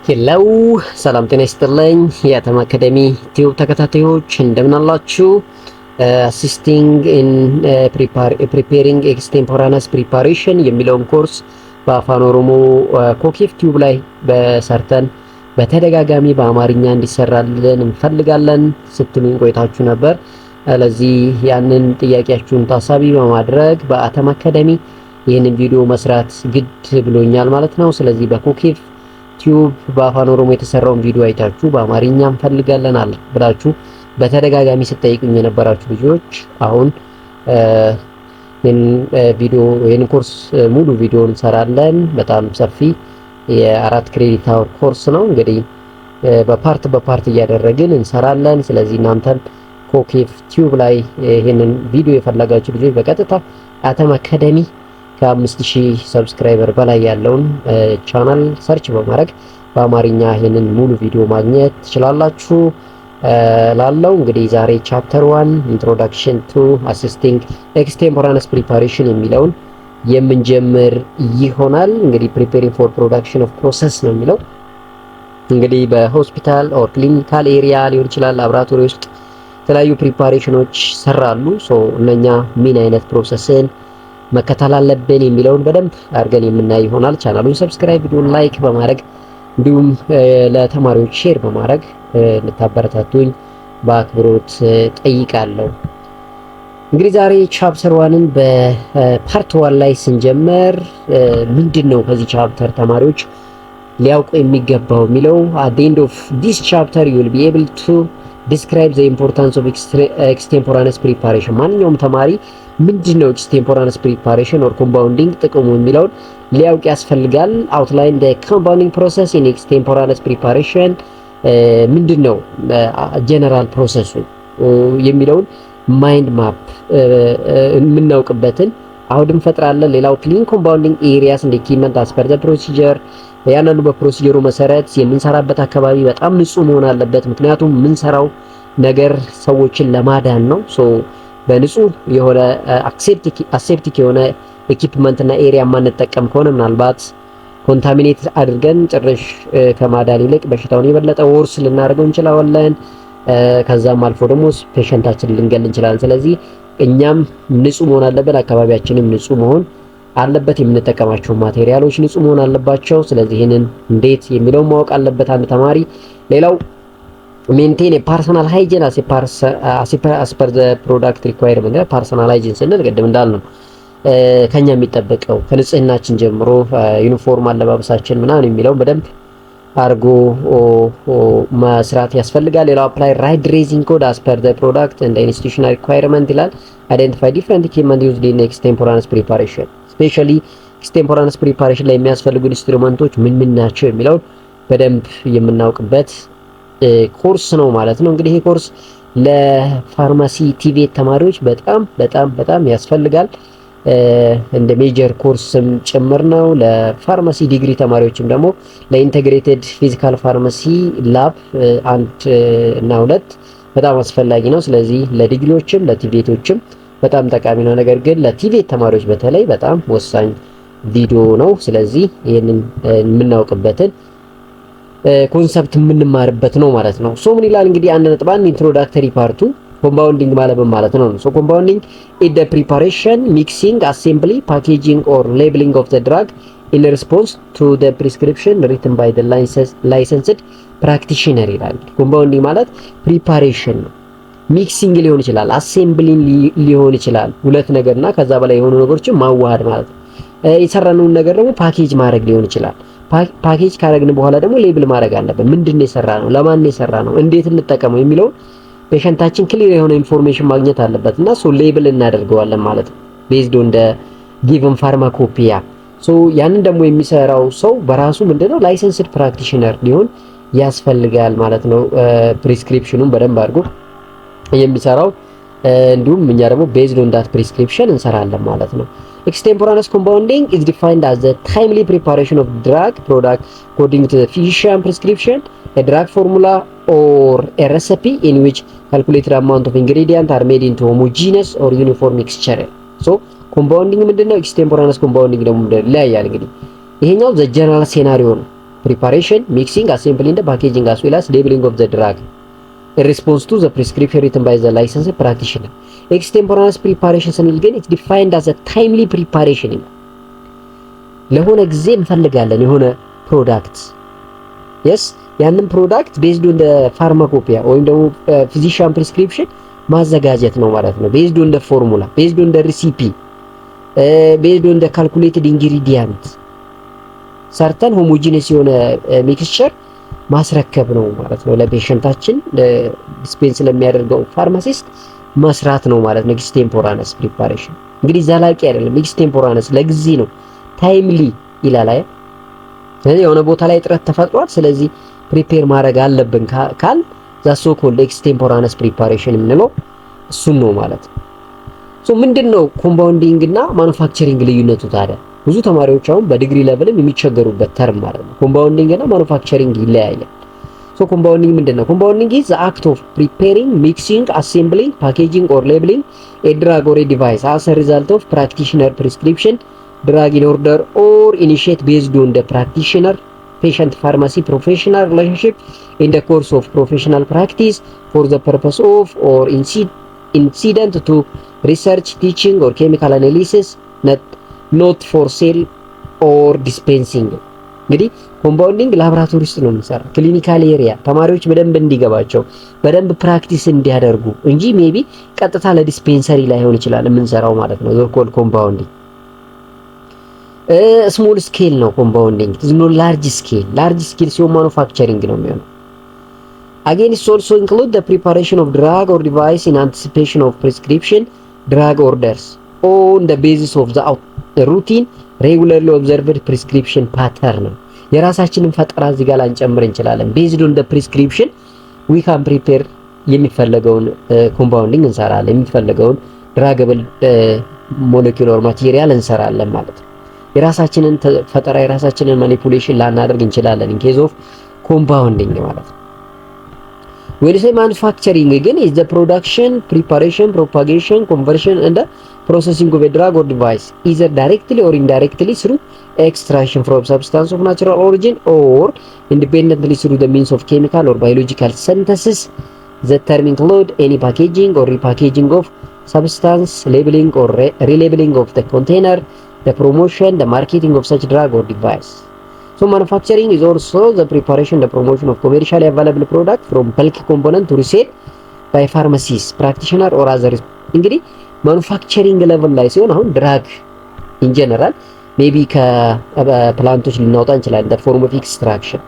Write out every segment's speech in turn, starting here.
ሄለው ሰላም ጤና ይስጥልኝ። የአተም አካዳሚ ቲዩብ ተከታታዮች እንደምን አላችሁ? አሲስቲንግ ኢን ፕሪፔሪንግ ኤክስቴምፖራነስ ፕሪፓሬሽን የሚለውን ኮርስ በአፋን ኦሮሞ ኮኬፍ ቲዩብ ላይ በሰርተን በተደጋጋሚ በአማርኛ እንዲሰራልን እንፈልጋለን ስትሉኝ ቆይታችሁ ነበር። ለዚህ ያንን ጥያቄያችሁን ታሳቢ በማድረግ በአተም አካዳሚ ይህንን ቪዲዮ መስራት ግድ ብሎኛል ማለት ነው። ስለዚህ በኮኬፍ ቲዩብ በአፋን ኦሮሞ የተሰራውን ቪዲዮ አይታችሁ በአማርኛ እንፈልጋለን አለ ብላችሁ በተደጋጋሚ ስትጠይቁኝ የነበራችሁ ልጆች አሁን ይህን ኮርስ ሙሉ ቪዲዮ እንሰራለን። በጣም ሰፊ የ4 ክሬዲት አወር ኮርስ ነው። እንግዲህ በፓርት እያደረግን እንሰራለን። ስለዚህ እናንተም ኮኬፍ ቲዩብ ላይ ይህንን ቪዲዮ የፈለጋችሁ ልጆች በቀጥታ አተም አካዳሚ ከ5000 ሰብስክራይበር በላይ ያለውን ቻናል ሰርች በማድረግ በአማርኛ ይሄንን ሙሉ ቪዲዮ ማግኘት ትችላላችሁ። ላለው እንግዲህ ዛሬ ቻፕተር 1 ኢንትሮዳክሽን ቱ አሲስቲንግ ኤክስቴምፖራነስ ፕሪፓሬሽን የሚለውን የምንጀምር ይሆናል። እንግዲህ ፕሪፔሪንግ ፎር ፕሮዳክሽን ኦፍ ፕሮሰስ ነው የሚለው። እንግዲህ በሆስፒታል ኦር ክሊኒካል ኤሪያ ሊሆን ይችላል፣ ላብራቶሪ ውስጥ የተለያዩ ፕሪፓሬሽኖች ሰራሉ። እነኛ ምን አይነት ፕሮሰስን መከታተል አለብን የሚለውን በደንብ አድርገን የምናይ ይሆናል። ቻናሉን ሰብስክራይብ፣ ቪዲዮን ላይክ በማድረግ እንዲሁም ለተማሪዎች ሼር በማድረግ እንድታበረታቱኝ በአክብሮት ጠይቃለሁ። እንግዲህ ዛሬ ቻፕተር 1ን በፓርት 1 ላይ ስንጀምር ምንድነው ከዚህ ቻፕተር ተማሪዎች ሊያውቁ የሚገባው የሚለው at the end of this chapter you will be able to describe the importance of extemporaneous preparation። ማንኛውም ተማሪ ምንድነው ኤክስቴምፖራነስ ፕሪፓሬሽን ኦር ኮምፓውንዲንግ ጥቅሙ የሚለውን ሊያውቅ ያስፈልጋል። አውትላይን ዘ ኮምፓውንዲንግ ፕሮሰስ ኢን ኤክስቴምፖራነስ ፕሪፓሬሽን ምንድነው ጀነራል ፕሮሰሱ የሚለውን ማይንድ ማፕ የምናውቅበትን አውድን ፈጥራለን። ሌላው ክሊን ኮምፓውንዲንግ ኤሪያስ እንደ ኢኩዊፕመንት አስ ፐር ዘ ፕሮሲጀር፣ ያንኑ በፕሮሲጀሩ መሰረት የምንሰራበት አካባቢ በጣም ንጹህ መሆን አለበት። ምክንያቱም የምንሰራው ነገር ሰዎችን ለማዳን ነው። በንጹህ የሆነ አሴፕቲክ የሆነ ኢኩዊፕመንት እና ኤሪያ ማንጠቀም ከሆነ ምናልባት ኮንታሚኔት አድርገን ጭራሽ ከማዳን ይልቅ በሽታውን የበለጠ ወርስ ልናደርገው እንችላለን። ከዛም አልፎ ደግሞ ፔሸንታችንን ልንገል እንችላለን። ስለዚህ እኛም ንጹህ መሆን አለበት፣ አካባቢያችንም ንጹህ መሆን አለበት፣ የምንጠቀማቸው ማቴሪያሎች ንጹህ መሆን አለባቸው። ስለዚህ ይሄንን እንዴት የሚለው ማወቅ አለበት አንድ ተማሪ። ሌላው ሜንቴን የፐርሰናል ሃይጂን አስ ፐር ዘ ፕሮዳክት ሪኳየርመንት። ፐርሰናል ሃይጂን ስንል ቅድም እንዳልነው ከኛ የሚጠበቀው ከንጽህናችን ጀምሮ ዩኒፎርም አለባበሳችን ምናምን የሚለው በደንብ አርጎ መስራት ያስፈልጋል። ሌላው አፕላይ ራይት ድሬሲንግ ኮድ አስ ፐር ዘ ፕሮዳክት እንደ ኢንስቲትዩሽናል ሪኳየርመንት ይላል። አይደንቲፋይ ዲፈረንት ኢኩዊፕመንት ዩዝድ ኢን ኤክስቴምፖራነስ ፕሪፓሬሽን፣ ስፔሻሊ ኤክስቴምፖራነስ ፕሪፓሬሽን ላይ የሚያስፈልጉ ኢንስትሩመንቶች ምን ምን ናቸው የሚለውን በደንብ የምናውቅበት ኮርስ ነው ማለት ነው። እንግዲህ ይሄ ኮርስ ለፋርማሲ ቲቬት ተማሪዎች በጣም ያስፈልጋል። እንደ ሜጀር ኮርስም ጭምር ነው። ለፋርማሲ ዲግሪ ተማሪዎችም ደግሞ ለኢንተግሬትድ ፊዚካል ፋርማሲ ላብ 1 እና 2 በጣም አስፈላጊ ነው። ስለዚህ ለዲግሪዎችም ለቲቬቶችም በጣም ጠቃሚ ነው። ነገር ግን ለቲቬት ተማሪዎች በተለይ በጣም ወሳኝ ቪዲዮ ነው። ስለዚህ ይሄንን የምናውቅበትን ኮንሰፕት የምንማርበት ነው ማለት ነው። ምን ይላል እንግዲህ 1.1 ኢንትሮዳክተሪ ፓርቱ ኮምፓውንዲንግ ማለት ነው። ኮምፓውንዲንግ ኢዝ ዘ ፕሪፓሬሽን ሚክሲንግ አሴምብሊ ፓኬጂንግ ኦር ሌብሊንግ ኦፍ ዘ ድራግ ኢን ሪስፖንስ ቱ ዘ ፕሪስክሪፕሽን ሪትን ባይ ዘ ላይሰንስድ ፕራክቲሽነር ይላል። ኮምፓውንዲንግ ማለት ፕሪፓሬሽን ነው። ሚክሲንግ ሊሆን ይችላል፣ አሴምብሊንግ ሊሆን ይችላል። ሁለት ነገርና ከዛ በላይ የሆኑ ነገሮችን ማዋሃድ ማለት ነው። የሰራነውን ነገር ደግሞ ፓኬጅ ማድረግ ሊሆን ይችላል። ፓኬጅ ካረግን በኋላ ደግሞ ሌብል ማድረግ አለብን። ምንድነው የሰራነው፣ ለማን የሰራነው፣ እንዴት እንጠቀመው የሚለው ፔሸንታችን ክሊር የሆነ ኢንፎርሜሽን ማግኘት አለበት እና ሌብል እናደርገዋለን ማለት ነው ቤዝድ ኦን ዘ ጊቨን ፋርማኮፒያ። ያንን ደግሞ የሚሰራው ሰው በራሱ ምንድነው ላይሰንስድ ፕራክቲሽነር ሊሆን ያስፈልጋል ማለት ነው። ፕሪስክሪፕሽኑን በደንብ አድርጎ የሚሰራው እንዲሁም እኛ ደግሞ ቤዝድ ኦን ዳት ፕሪስክሪፕሽን እንሰራለን ማለት ነው። Extemporaneous compounding is defined as the timely preparation of drug product according to the physician prescription, a drug formula or a recipe in which calculated amount of ingredients are made into homogeneous or uniform mixture. ኮምፓውንዲንግ ምንድነው? ኤክስቴምፖራነስ ኮምፓውንዲንግ ደግሞ ይለያያል። እንግዲህ ይሄኛው ዘ ጀነራል ሴናሪዮ ነው። preparation, mixing, assembling, the packaging as well as labeling of the drug in response to the prescription written by the licensed practitioner. Extemporaneous preparation ስንል ግን it's defined as a timely preparation ይላል። ለሆነ ጊዜ እንፈልጋለን የሆነ ፕሮዳክት yes ያንን ፕሮዳክት based on the pharmacopoeia ወይም ደግሞ physician prescription ማዘጋጀት ነው ማለት ነው። based on the formula, based on the recipe, based on the calculated ingredient ሰርተን homogeneous የሆነ ሚክስቸር ማስረከብ ነው ማለት ነው። ለፔሸንታችን ዲስፔንስ ለሚያደርገው ፋርማሲስት መስራት ነው ማለት ነው። ኤክስቴምፖራነስ ፕሪፓሬሽን እንግዲህ ዘላቂ አይደለም። ኤክስቴምፖራነስ ለጊዜ ነው። ታይምሊ ይላል አይ ስለዚህ የሆነ ቦታ ላይ ጥረት ተፈጥሯል። ስለዚህ ፕሪፔር ማድረግ አለብን ካል ዛሶ ኮል ኤክስቴምፖራነስ ፕሪፓሬሽን የምንለው እሱን ነው ማለት ነው። ሶ ምንድነው ኮምፓውንዲንግ እና ማኑፋክቸሪንግ ልዩነቱ ታዲያ? ብዙ ተማሪዎች አሁን በዲግሪ ሌቭልም የሚቸገሩበት ተርም ማለት ነው። ኮምፓውንዲንግ እና ማኑፋክቸሪንግ ይለያያል። ሶ ኮምፓውንዲንግ ምንድነው? ኮምፓውንዲንግ is the act of preparing, mixing, assembling, packaging or labeling a drug or a device as a result of practitioner prescription, drug in order or initiate based on the practitioner patient pharmacy professional relationship in the course of professional practice for the purpose of or incident to research, teaching or chemical analysis, not for sale or dispensing። እንግዲህ ኮምፓውንዲንግ ላብራቶሪ ውስጥ ነው የሚሰራው። ክሊኒካል ኤሪያ ተማሪዎች በደንብ እንዲገባቸው በደንብ ፕራክቲስ እንዲያደርጉ እንጂ ሜቢ ቀጥታ ለዲስፔንሰሪ ላይሆን ይችላል የምንሰራው ማለት ነው። ዞኮል ኮምፓውንዲንግ ስሞል ስኬል ነው ኮምፓውንዲንግ ኢዝ ኖ ላርጅ ስኬል። ላርጅ ስኬል ሲሆን ማኑፋክቸሪንግ ነው የሚሆነው። Again, it also include the preparation of drug or device in anticipation of prescription drug orders on the basis of the routine regularly observed prescription pattern። የራሳችንን ፈጠራ እዚህ ጋር ላንጨምር እንችላለን። based on the prescription we can prepare የሚፈለገውን ኮምፓውንዲንግ እንሰራለን፣ የሚፈለገውን ድራገብል ሞለኪውላር ማቴሪያል እንሰራለን ማለት ነው። የራሳችንን ፈጠራ የራሳችንን ማኒፑሌሽን ላናደርግ እንችላለን in case of compounding ማለት ነው። When you say manufacturing again is the production, preparation, propagation, conversion and the processing of a drug or device either directly or indirectly through extraction from substance of natural origin or independently through the means of chemical or biological synthesis. The term include any packaging or repackaging of substance, labeling or relabeling of the container, the promotion, the marketing of such drug or device. So manufacturing is also the preparation, the promotion of commercially available product from bulk component to resale by pharmacies, practitioner or others. እንግዲህ ማኑፋክቸሪንግ ሌቨል ላይ ሲሆን አሁን ድራግ ኢን ጀነራል ሜቢ ከፕላንቶች ልናወጣ እንችላለን the form of extraction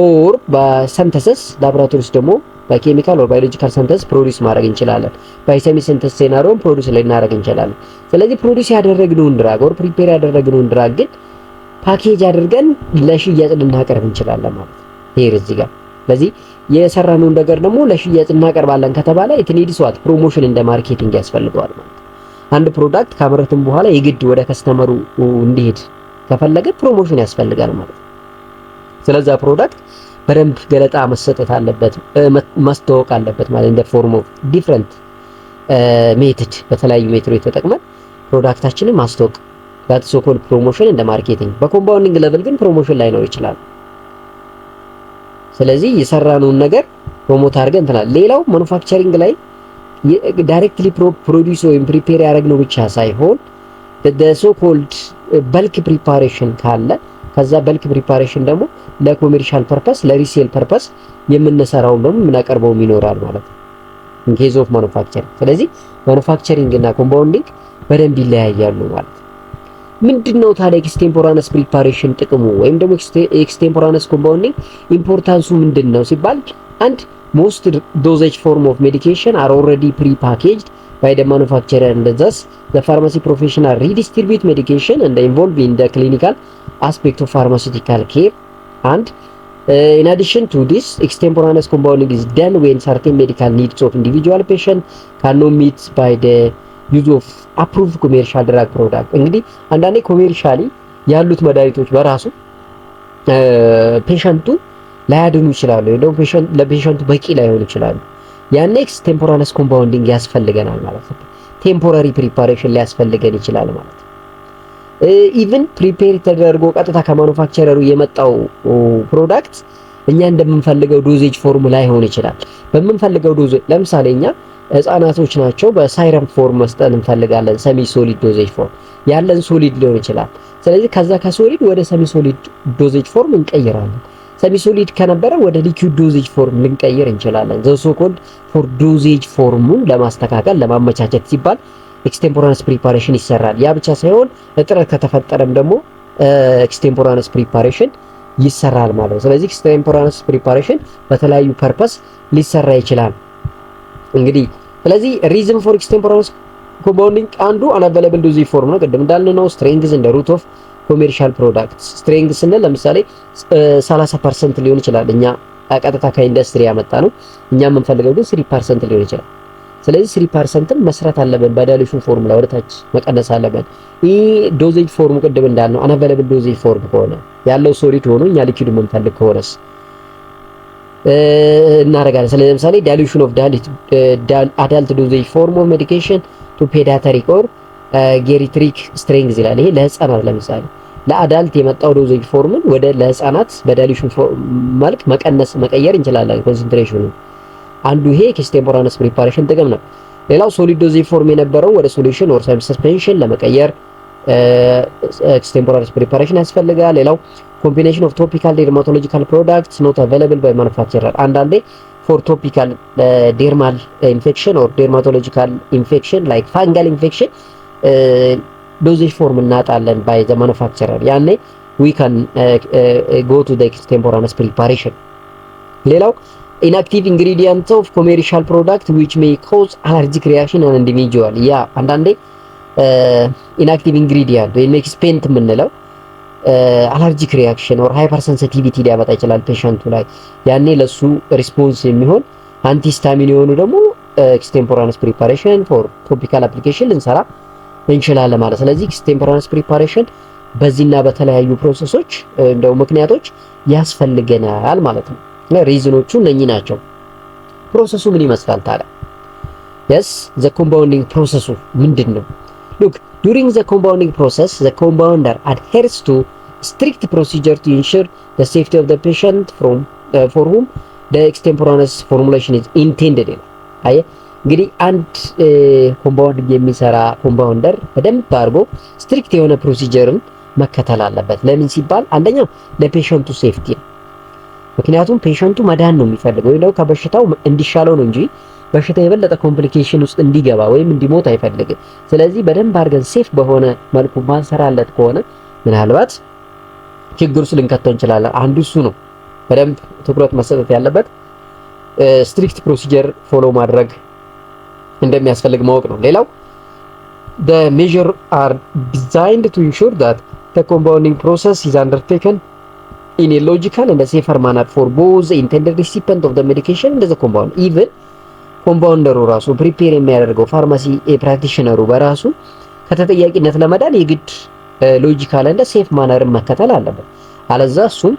or በሲንተሲስ ላቦራቶሪስ ደግሞ በኬሚካል or biological synthesis ፕሮዲዩስ ማድረግ እንችላለን። በሴሚ ሲንተሲስ ሴናሪዮ ፕሮዲዩስ ልናደርግ እንችላለን። ስለዚህ ፕሮዲዩስ ያደረግነውን ድራግ or ፕሪፔር ያደረግነውን ድራግ ግን ፓኬጅ አድርገን ለሽያጭ ልናቀርብ እንችላለን ማለት ነው። ይሄ እዚህ ጋር ስለዚህ የሰራነውን ነገር ደግሞ ለሽያጭ እናቀርባለን ከተባለ ኢትኒዲስ ዋት ፕሮሞሽን እንደ ማርኬቲንግ ያስፈልገዋል ማለት ነው። አንድ ፕሮዳክት ካመረትን በኋላ የግድ ወደ ከስተመሩ እንዲሄድ ከፈለገ ፕሮሞሽን ያስፈልጋል ማለት ነው። ስለዚህ ፕሮዳክት በደንብ ገለጣ መሰጠት አለበት፣ ማስተዋወቅ አለበት ማለት እንደ ፎርም ኦፍ ዲፈረንት ሜተድ በተለያዩ ሜትዶች ተጠቅመን ፕሮዳክታችንን ማስተዋወቅ that so called promotion and marketing። በኮምፓውንዲንግ ሌቨል ግን ፕሮሞሽን ላይ ነው ይችላል። ስለዚህ የሰራነውን ነገር ፕሮሞት አድርገን እንተናል። ሌላው ማኑፋክቸሪንግ ላይ ዳይሬክትሊ ፕሮዲዩስ ወይም ፕሪፔር ያደረግነው ብቻ ሳይሆን the so called bulk preparation ካለ ከዛ bulk preparation ደግሞ ለኮሜርሻል ፐርፐስ ለሪሴል ፐርፐስ የምንሰራው ደግሞ የምናቀርበው ይኖራል ማለት ነው in case of manufacturing። ስለዚህ ማኑፋክቸሪንግ እና ኮምፓውንዲንግ በደንብ ይለያያሉ ማለት ነው። ምንድነው ታዲያ ኤክስቴምፖራነስ ፕሪፓሬሽን ጥቅሙ ወይም ደግሞ ኤክስቴምፖራነስ ኮምፓውንዲንግ ኢምፖርታንሱ ምንድነው ሲባል አንድ most dosage form of medication are already pre-packaged by the manufacturer and thus the pharmacy professional redistribute medication and involved in the clinical aspect of pharmaceutical care. And in addition to this, extemporaneous compounding is done when certain medical needs of individual patient cannot meet by the use of approved commercial drug product። እንግዲህ አንዳንዴ ኮሜርሻሊ ያሉት መድኃኒቶች በራሱ ፔሸንቱ ላያድኑ ይችላሉ፣ ወይ ደግሞ ለፔሸንቱ በቂ ላይሆን ይችላሉ። ያን ኤክስቴምፖራነስ ኮምፓውንዲንግ ያስፈልገናል ማለት ነው። ቴምፖራሪ ፕሪፓሬሽን ሊያስፈልገን ይችላል ማለት ነው። ኢቭን ፕሪፔር ተደርጎ ቀጥታ ከማኑፋክቸረሩ የመጣው ፕሮዳክት እኛ እንደምንፈልገው ዶዜጅ ፎርም ላይ ሆን ይችላል። በምንፈልገው ዶዝ ለምሳሌ እኛ ህፃናቶች ናቸው፣ በሳይረም ፎርም መስጠት እንፈልጋለን። ሰሚ ሶሊድ ዶዜጅ ፎርም ያለን ሶሊድ ሊሆን ይችላል። ስለዚህ ከዛ ከሶሊድ ወደ ሰሚ ሶሊድ ዶዜጅ ፎርም እንቀይራለን። ሰሚ ሶሊድ ከነበረ ወደ ሊኩዊድ ዶዜጅ ፎርም ልንቀይር እንችላለን። ዘ ሶ ኮልድ ፎር ዶዜጅ ፎርሙን ለማስተካከል ለማመቻቸት ሲባል ኤክስቴምፖራነስ ፕሪፓሬሽን ይሰራል። ያ ብቻ ሳይሆን እጥረት ከተፈጠረም ደግሞ ኤክስቴምፖራነስ ፕሪፓሬሽን ይሰራል ማለት ነው። ስለዚህ ኤክስቴምፖራነስ ፕሪፓሬሽን በተለያዩ ፐርፐስ ሊሰራ ይችላል። እንግዲህ ስለዚህ ሪዝን ፎር ኤክስቴምፖራነስ ኮምፓውንዲንግ አንዱ አንአቬለብል ዶዜጅ ፎርም ነው። ቅድም እንዳልነው ስትሬንግዝ እንደ ሩት ኦፍ ኮሜርሻል ፕሮዳክትስ። ስትሬንግዝ ስንል ለምሳሌ 30% ሊሆን ይችላል፣ እኛ ቀጥታ ከኢንዱስትሪ ያመጣ ነው። እኛ የምንፈልገው ግን 3% ሊሆን ይችላል። ስለዚህ 3%ን መስራት አለብን። በዳይሉሽን ፎርሙላ ወደ ታች መቀነስ አለብን። ይህ ዶዜጅ ፎርሙ ቅድም እንዳልነው አንአቬለብል ዶዜጅ ፎርም ከሆነ ያለው ሶሊድ ሆኖ እኛ ሊኩዊድ የምንፈልግ ከሆነስ እናደርጋለን። ስለዚህ ለምሳሌ ዳይሉሽን ኦፍ አዳልት ዶዜጅ ፎርም ኦፍ ሜዲኬሽን ቱ ፔዲያትሪክ ኦር ጌሪትሪክ ስትሬንግዝ ይላል። ይሄ ለህፃናት ለምሳሌ ለአዳልት የመጣው ዶዜጅ ፎርምን ወደ ለህፃናት በዳይሉሽን መልክ መቀየር እንችላለን። ኮንሰንትሬሽኑ አንዱ ይሄ ኤክስቴምፖራነስ ፕሪፓሬሽን ጥቅም ነው። ሌላው ሶሊድ ዶዜጅ ፎርም የነበረው ወደ ሶሉሽን ኦር ሰስፔንሽን ለመቀየር ኤክስቴምፖራነስ ፕሪፓሬሽን ያስፈልጋል። ሌላው ኮምቢኔሽን ኦፍ ቶፒካል ዴርማቶሎጂካል ፕሮዳክትስ ኖት አቬለብል ባይ ማኑፋክቸረር። አንዳንዴ ፎር ቶፒካል ዴርማል ኢንፌክሽን ኦር ዴርማቶሎጂካል ኢንፌክሽን ላይክ ፋንጋል ኢንፌክሽን ዶዜጅ ፎርም እናጣለን ባይ ዘ ማኑፋክቸረር። ያኔ ዊ ካን ጎ ቱ ዘ ኤክስቴምፖራነስ ፕሪፓሬሽን። ሌላው inactive ingredient of commercial product which may cause allergic reaction in an individual። ያ አንዳንዴ inactive ingredient ወይም ኤክስፔንት የምንለው አለርጂክ ሪአክሽን ኦር ሃይፐር ሴንሲቲቪቲ ሊያመጣ ይችላል ፔሸንቱ ላይ። ያኔ ለሱ ሪስፖንስ የሚሆን አንቲስታሚን የሆኑ ደግሞ ኤክስቴምፖራነስ ፕሪፓሬሽን ፎር ቶፒካል አፕሊኬሽን ልንሰራ እንችላለን ማለት። ስለዚህ ኤክስቴምፖራነስ ፕሪፓሬሽን በዚህና በተለያዩ ፕሮሰሶች እንደው ምክንያቶች ያስፈልገናል ማለት ነው። ሪዝኖቹ እነኚህ ናቸው። ፕሮሰሱ ምን ይመስላል ታዲያ? yes the compounding ፕሮሰሱ ምንድነው? look during the compounding process the compounder adheres to strict procedure to ensure the safety of the patient from for whom the extemporaneous formulation is intended። አይ እንግዲህ አንድ ኮምፓውንዲንግ የሚሰራ ኮምፓውንደር በደንብ አድርጎ ስትሪክት የሆነ ፕሮሲጀርን መከተል አለበት። ለምን ሲባል አንደኛው ለፔሸንቱ ሴፍቲ ነው። ምክንያቱም ፔሸንቱ መዳን ነው የሚፈልገው ወይ ነው ከበሽታው እንዲሻለው ነው እንጂ በሽታው የበለጠ ኮምፕሊኬሽን ውስጥ እንዲገባ ወይም እንዲሞት አይፈልግም። ስለዚህ በደንብ አድርገን ሴፍ በሆነ መልኩ ማንሰራለት ከሆነ ምናልባት ችግር ውስጥ ልንከተው እንችላለን። አንዱ እሱ ነው። በደንብ ትኩረት መሰጠት ያለበት ስትሪክት ፕሮሲጀር ፎሎ ማድረግ እንደሚያስፈልግ ማወቅ ነው። ሌላው the measure are designed to ensure that the compounding process is undertaken in a logical and a safer manner for both the intended recipient of the medication and the compound. even ኮምፓውንደሩ ራሱ ፕሪፔር የሚያደርገው ፋርማሲ ፕራክቲሽነሩ በራሱ ከተጠያቂነት ለመዳን የግድ ሎጂካል እንደ ሴፍ ማነርን መከተል አለበት። አለዛ እሱም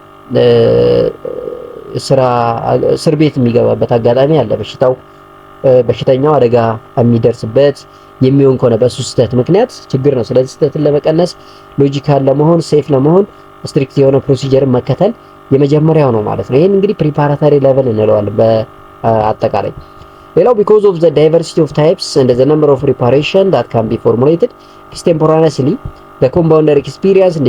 እስር ቤት የሚገባበት አጋጣሚ አለ። በሽተኛው አደጋ የሚደርስበት የሚሆን ከሆነ በሱ ስህተት ምክንያት ችግር ነው። ስለዚህ ስህተትን ለመቀነስ ሎጂካል ለመሆን ሴፍ ለመሆን ስትሪክት የሆነ ፕሮሲጀርን መከተል የመጀመሪያው ነው ማለት ነው። ይሄን እንግዲህ ፕሪፓራቶሪ ሌቨል እንለዋለን በአጠቃላይ። ሌላው because of the diversity of types and the number of preparation that can be formulated extemporaneously the compounder experience and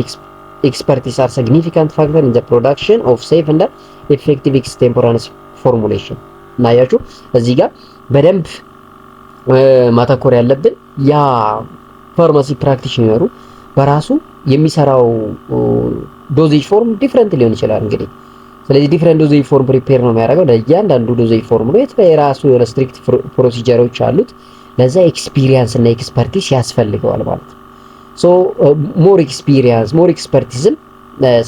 expertise are significant factor in the production of safe and effective extemporaneous formulation። ናያችሁ እዚህ ጋር በደንብ ማተኮር ያለብን ያ ፋርማሲ ፕራክቲሽነሩ በራሱ የሚሰራው ዶዜጅ ፎርም ዲፈረንት ሊሆን ይችላል እንግዲህ። ስለዚህ ዲፈረንት ዶዜጅ ፎርም ፕሪፔር ነው የሚያደርገው። ለእያንዳንዱ ዶዜጅ ፎርም ነው የራሱ የሆነ ስትሪክት ፕሮሲጀሮች አሉት። ለዛ ኤክስፒሪየንስ እና ኤክስፐርቲስ ያስፈልገዋል ማለት ነው። ሶ ሞር ኤክስፒሪየንስ ሞር ኤክስፐርቲዝም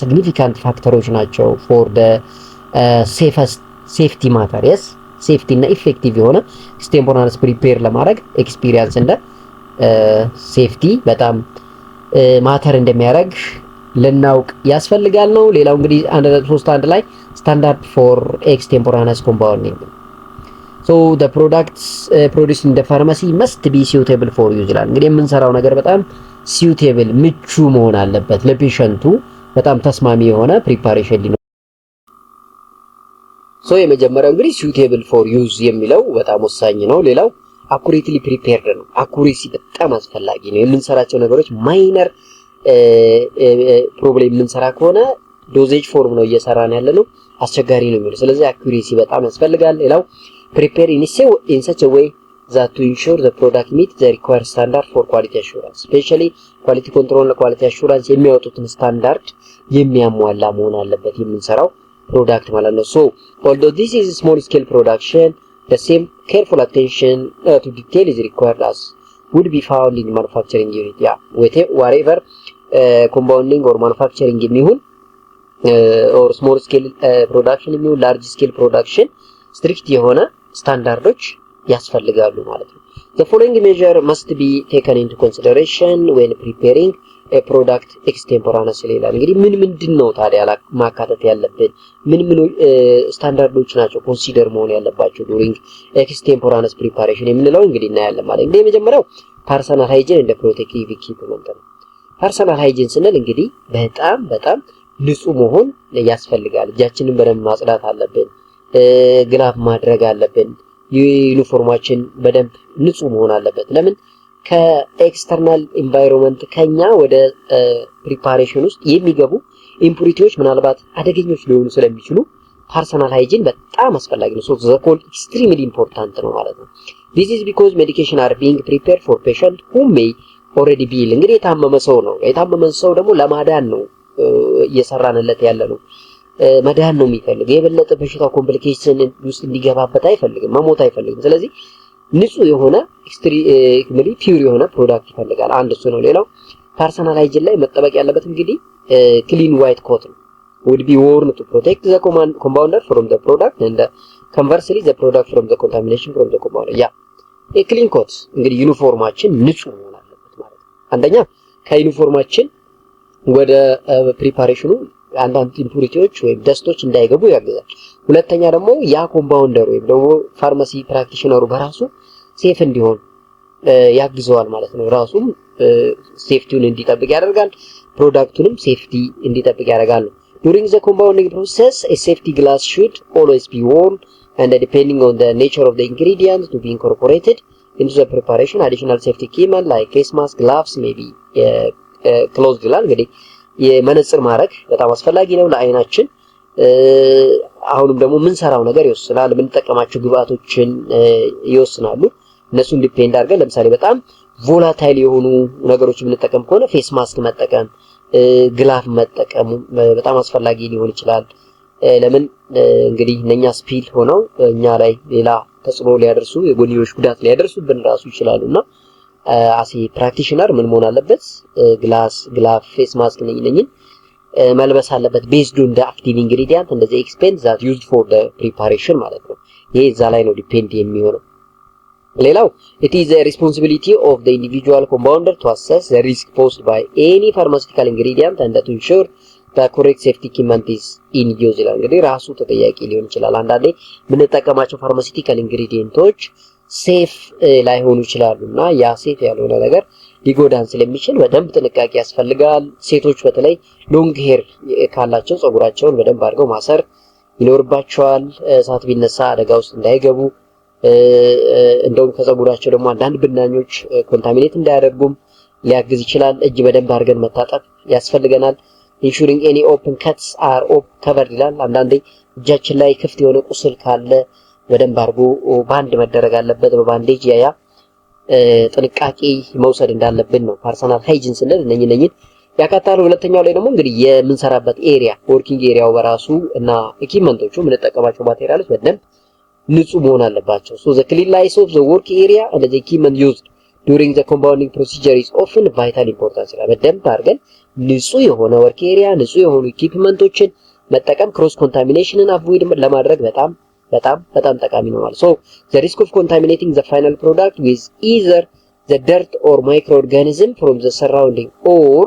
ሲግኒፊካንት ፋክተሮች ናቸው ፎር ደ ሴፍቲ ማተር። የስ ሴፍቲ እና ኢፌክቲቭ የሆነ ኤክስቴምፖራነስ ፕሪፔር ለማድረግ ኤክስፒሪየንስ እንደ ሴፍቲ በጣም ማተር እንደሚያደርግ ልናውቅ ያስፈልጋል ነው። ሌላው እንግዲህ 1.31 ላይ ስታንዳርድ ፎር ኤክስቴምፖራነስ ኮምፓውንዲንግ ሶ the products produced in the pharmacy must be suitable for use ይላል። እንግዲህ የምንሰራው ነገር በጣም suitable ምቹ መሆን አለበት ለፔሸንቱ በጣም ተስማሚ የሆነ ፕሪፓሬሽን ሊኖር የመጀመሪያው እንግዲህ suitable for use የሚለው በጣም ወሳኝ ነው። ሌላው accurately prepared ነው። አኩሬሲ በጣም አስፈላጊ ነው። የምንሰራቸው ነገሮች ማይነር ፕሮብሌም የምንሰራ ከሆነ ዶዜጅ ፎርም ነው እየሰራን ያለነው አስቸጋሪ ነው የሚለው። ስለዚህ አኩሬሲ በጣም ያስፈልጋል። ሌላው prepare in such a way that to ensure the product meet the required standard for quality assurance, especially quality control እና quality assurance የሚያወጡትን ስታንዳርድ የሚያሟላ መሆን አለበት የምንሰራው ፕሮዳክት ማለት ነው። so although this is a small scale production, the same careful attention to detail is required as would be found in manufacturing unit. wherever compounding or manufacturing የሚሆን or small scale production የሚሆን large scale production strict የሆነ ስታንዳርዶች ያስፈልጋሉ ማለት ነው። the following measure must be taken into consideration when preparing a product extemporaneously ይላል። እንግዲህ ምንድነው ታዲያ ማካተት ያለብን ምን ስታንዳርዶች ናቸው ኮንሲደር መሆን ያለባቸው during extemporaneous preparation የምንለው እንግዲህ እናያለን ማለት ነው። የመጀመሪያው personal hygiene and protective equipment ነው። personal hygiene ስንል እንግዲህ በጣም ንጹህ መሆን ያስፈልጋል። እጃችንን በደንብ ማጽዳት አለብን። ግላፍ ማድረግ አለብን። ዩኒፎርማችን በደንብ ንጹህ መሆን አለበት። ለምን ከኤክስተርናል ኢንቫይሮንመንት ከኛ ወደ ፕሪፓሬሽን ውስጥ የሚገቡ ኢምፑሪቲዎች ምናልባት አደገኞች ሊሆኑ ስለሚችሉ ፐርሰናል ሃይጂን በጣም አስፈላጊ ነው። ሶ ዘ ኮል ኤክስትሪምሊ ኢምፖርታንት ነው ማለት ነው። this is because medication are being prepared for patient who may already be ill። እንግዲህ የታመመ ሰው ነው። የታመመ ሰው ደግሞ ለማዳን ነው እየሰራንለት ያለ ነው። መዳን ነው የሚፈልግ። የበለጠ በሽታ ኮምፕሊኬሽን ውስጥ እንዲገባበት አይፈልግም፣ መሞት አይፈልግም። ስለዚህ ንጹህ የሆነ ኤክስትሪምሊ ፒውር የሆነ ፕሮዳክት ይፈልጋል። አንድ እሱ ነው። ሌላው ፐርሰናል ሃይጂን ላይ መጠበቅ ያለበት እንግዲህ ክሊን ዋይት ኮት ነው would be worn to protect the compounder from the product and conversely the product from the contamination from the compounder። ክሊን ኮት እንግዲህ ዩኒፎርማችን ንጹህ መሆን አለበት ማለት ነው። አንደኛ ከዩኒፎርማችን ወደ ፕሪፓሬሽኑ አንዳንድ ኢምፑሪቲዎች ወይም ደስቶች እንዳይገቡ ያግዛል። ሁለተኛ ደግሞ ያ ኮምፓውንደር ወይም ደግሞ ፋርማሲ ፕራክቲሽነሩ በራሱ ሴፍ እንዲሆን ያግዘዋል ማለት ነው። ራሱም ሴፍቲውን እንዲጠብቅ ያደርጋል፣ ፕሮዳክቱንም ሴፍቲ እንዲጠብቅ ያደርጋል። during the compounding process a safety glass should always be worn and depending on the nature of the ingredients to be incorporated into the preparation additional safety equipment like face mask, gloves may be closed ይላል። እንግዲህ የመነጽር ማድረግ በጣም አስፈላጊ ነው ለአይናችን። አሁንም ደግሞ ምን ሰራው ነገር ይወስናል፣ ምን ተጠቀማቸው ግብአቶችን ይወስናሉ። እነሱን ዲፔንድ አድርገን ለምሳሌ በጣም ቮላታይል የሆኑ ነገሮች የምንጠቀም ከሆነ ፌስ ማስክ መጠቀም፣ ግላፍ መጠቀም በጣም አስፈላጊ ሊሆን ይችላል። ለምን እንግዲህ እነኛ ስፒል ሆነው እኛ ላይ ሌላ ተጽዕኖ ሊያደርሱ የጎንዮሽ ጉዳት ሊያደርሱብን ራሱ ይችላሉና አሲ ፕራክቲሽነር ምን መሆን አለበት? ግላፍ፣ ፌስ ማስክ ነኝን መልበስ አለበት። ቤዝድ ኦን ዘ አክቲቭ ኢንግሪዲየንት and the expense that used for the preparation ማለት ነው። ይሄ እዛ ላይ ነው ዲፔንድ የሚሆነው። ሌላው it is the responsibility of the individual compounder to assess the risk posed by any pharmaceutical ingredient and to ensure the correct safety equipment is in use ይላል። እንግዲህ ራሱ ተጠያቂ ሊሆን ይችላል። አንዳንዴ የምንጠቀማቸው ፋርማሲቲካል ኢንግሪዲየንቶች ሴፍ ላይሆኑ ይችላሉና ያ ሴፍ ያልሆነ ነገር ሊጎዳን ስለሚችል በደንብ ጥንቃቄ ያስፈልጋል። ሴቶች በተለይ ሎንግ ሄር ካላቸው ጸጉራቸውን በደንብ አድርገው ማሰር ይኖርባቸዋል። እሳት ቢነሳ አደጋ ውስጥ እንዳይገቡ። እንደውም ከጸጉራቸው ደግሞ አንዳንድ ብናኞች ኮንታሚኔት እንዳያደርጉም ሊያግዝ ይችላል። እጅ በደንብ አድርገን መታጠብ ያስፈልገናል። ensuring any open cuts are covered ይላል። አንዳንዴ እጃችን ላይ ክፍት የሆነ ቁስል ካለ በደንብ አድርጎ ባንድ መደረግ አለበት በባንዴጅ። ያ ጥንቃቄ መውሰድ እንዳለብን ነው ፐርሰናል ሃይጂን ስንል እነኝን ያካታሉ። ሁለተኛው ላይ ደግሞ እንግዲህ የምንሰራበት ኤሪያ ወርኪንግ ኤሪያው በራሱ እና ኢኩዊፕመንቶቹ የምንጠቀማቸው ማቴሪያሎች በደንብ ንጹህ መሆን አለባቸው። so the cleanliness of the work area and the equipment used during the compounding procedure is often vital importance ይላል። በደንብ አድርገን ንጹህ የሆነ ወርክ ኤሪያ፣ ንጹህ የሆኑ ኢኩዊፕመንቶችን መጠቀም ክሮስ ኮንታሚኔሽንን አቮይድ ለማድረግ በጣም ጠቃሚ ነው ማለት። so the risk of contaminating the final product with either the dirt or microorganism from the surrounding or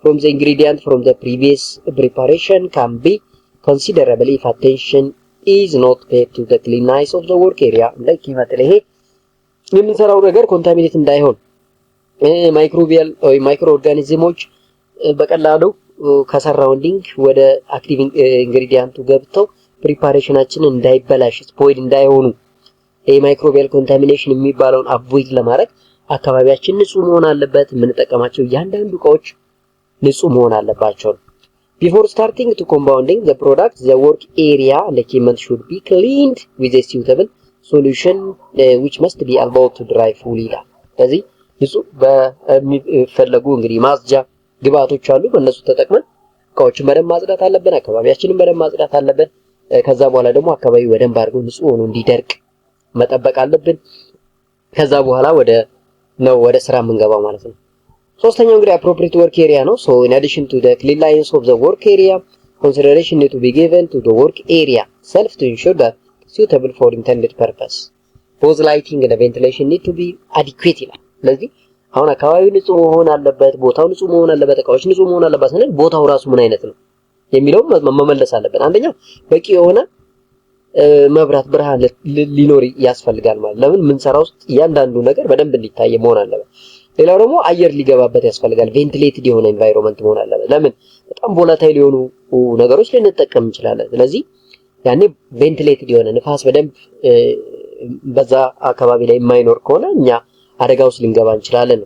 from the ingredient from the previous preparation can be considerable if attention is not paid to the cleanliness of the work area። like ይሄ የምንሰራው ነገር ኮንታሚኔት እንዳይሆን ማይክሮቢያል ወይ ማይክሮ ኦርጋኒዝሞች በቀላሉ ከሰራውንዲንግ ወደ አክቲቭ ኢንግሪዲየንቱ ገብተው ፕሪፓሬሽናችንን እንዳይበላሽ ስፖይል እንዳይሆኑ ማይክሮቢያል ኮንታሚኔሽን የሚባለውን አቮይድ ለማድረግ አካባቢያችን ንጹህ መሆን አለበት። የምንጠቀማቸው እያንዳንዱ እቃዎች ንጹህ መሆን አለባቸው። Before starting to compounding the product, the work area and equipment should be cleaned with a suitable solution which must be allowed to dry fully. ስለዚህ ንጹህ በሚፈለጉ እንግዲህ ማጽጃ ግብአቶች አሉ። በእነሱ ተጠቅመን እቃዎችን በደንብ ማጽዳት አለብን። አካባቢያችንን በደንብ ማጽዳት አለብን። ከዛ በኋላ ደግሞ አካባቢው በደንብ አድርጎ ንጹህ ሆኖ እንዲደርቅ መጠበቅ አለብን። ከዛ በኋላ ወደ ስራ የምንገባው ማለት ነው። ሶስተኛው እንግዲህ appropriate work area ነው። so in addition to the cleanliness of the work area, consideration need to be given to the work area itself to ensure that suitable for intended purpose. Both lighting and ventilation need to be adequate ይላል። ስለዚህ አሁን አካባቢው ንጹህ መሆን አለበት፣ ቦታው ንጹህ መሆን አለበት፣ እቃዎች ንጹህ መሆን አለበት ስንል ቦታው ራሱ ምን አይነት ነው የሚለው መመለስ አለበት። አንደኛው በቂ የሆነ መብራት ብርሃን ሊኖር ያስፈልጋል ማለት ለምን ምንሰራው ውስጥ እያንዳንዱ ነገር በደንብ እንዲታይ መሆን አለበት። ሌላው ደግሞ አየር ሊገባበት ያስፈልጋል። ቬንቲሌትድ የሆነ ኤንቫይሮንመንት መሆን አለበት። ለምን በጣም ቮላታይል የሆኑ ነገሮች ልንጠቀም እንችላለን። ስለዚህ ያኔ ቬንቲሌትድ የሆነ ንፋስ በደንብ በዛ አካባቢ ላይ የማይኖር ከሆነ እኛ አደጋ ውስጥ ልንገባ እንችላለን።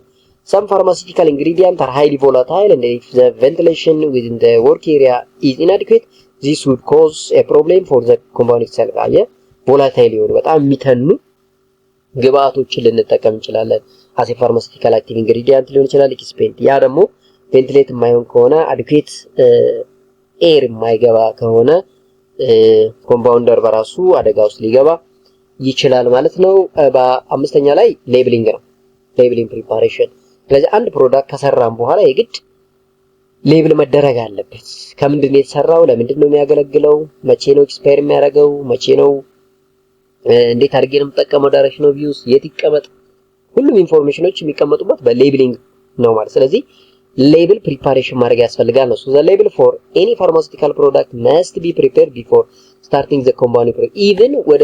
Some pharmaceutical ingredients are highly volatile and if the ventilation within the work area is inadequate, this would cause a problem for the compound itself. volatile የሆኑ በጣም የሚተኑ ግብአቶችን ልንጠቀም እንችላለን። as a pharmaceutical active ingredient ሊሆን ይችላል ኤክስፔንት። ያ ደግሞ ቬንቲሌት የማይሆን ከሆነ አዲኩዌት ኤር የማይገባ ከሆነ ኮምፓውንደር በራሱ አደጋ ውስጥ ሊገባ ይችላል ማለት ነው። በአምስተኛ ላይ ሌብሊንግ ነው። ሌብሊንግ ፕሪፓሬሽን። ስለዚህ አንድ ፕሮዳክት ከሰራን በኋላ የግድ ሌብል መደረግ አለበት። ከምንድን ነው የተሰራው? ለምንድን ነው የሚያገለግለው? መቼ ነው ኤክስፓየር የሚያደርገው? መቼ ነው እንዴት አድርጌ ነው የምጠቀመው? ዳይሬክሽን ኦፍ ዩዝ የት ይቀመጥ? ሁሉም ኢንፎርሜሽኖች የሚቀመጡበት በሌብሊንግ ነው ማለት። ስለዚህ ሌብል ፕሪፓሬሽን ማድረግ ያስፈልጋል ነው። so the label for any pharmaceutical product must be prepared before starting the compounding process. even ወደ